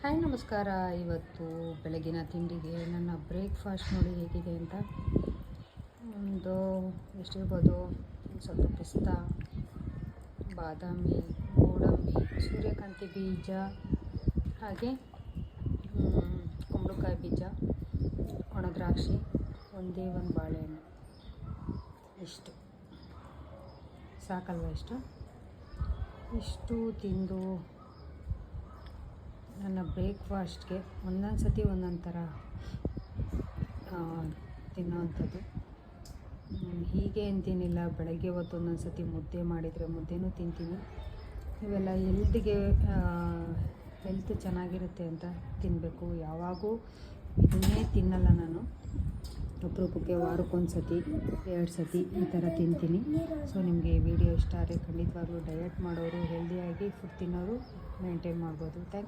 Hi ನಮಸ್ಕಾರ. ಇವತ್ತು ಬೆಳಗಿನ ತಿಂಡಿಗೆ ನನ್ನ ಬ್ರೇಕ್ಫಾಸ್ಟ್ ನೋಡಿ ಹೇಗಿದೆ ಅಂತ. ಒಂದು ಎಷ್ಟಿರ್ಬೋದು, ಸ್ವಲ್ಪ ಪಿಸ್ತಾ, ಬಾದಾಮಿ, ಗೋಡಂಬಿ, ಸೂರ್ಯಕಾಂತಿ ಬೀಜ, ಹಾಗೆ ಕುಂಬಳಕಾಯಿ ಬೀಜ, ಒಣದ್ರಾಕ್ಷಿ, ಒಂದೇ ಒಂದು ಬಾಳೆಹಣ್ಣು. ಇಷ್ಟು ಸಾಕಲ್ವ? ಇಷ್ಟು ತಿಂದು ನನ್ನ ಬ್ರೇಕ್ಫಾಸ್ಟ್ಗೆ ಒಂದೊಂದು ಸತಿ ಒಂದೊಂದು ಥರ ತಿನ್ನೋವಂಥದ್ದು. ಹೀಗೆ ಅಂತೀನಿಲ್ಲ, ಬೆಳಗ್ಗೆ ಹೊತ್ತು ಒಂದೊಂದು ಸತಿ ಮುದ್ದೆ ಮಾಡಿದರೆ ಮುದ್ದೆನೂ ತಿಂತೀನಿ. ಇವೆಲ್ಲ ಹೆಲ್ತ್ ಚೆನ್ನಾಗಿರುತ್ತೆ ಅಂತ ತಿನ್ನಬೇಕು. ಯಾವಾಗೂ ಇದನ್ನೇ ತಿನ್ನಲ್ಲ ನಾನು. ಅಪರೂಪಕ್ಕೆ ವಾರಕ್ಕೊಂದು ಸತಿ 2 ಸತಿ ಈ ಥರ ತಿಂತೀನಿ. ಸೊ ನಿಮಗೆ ಈ ವಿಡಿಯೋ ಇಷ್ಟ ಆದರೆ ಖಂಡಿತವಾಗ್ಲೂ ಡಯಟ್ ಮಾಡೋರು, ಹೆಲ್ದಿಯಾಗಿ ಫುಡ್ ತಿನ್ನೋರು ಮೇಂಟೈನ್ ಮಾಡ್ಬೋದು. Thank you.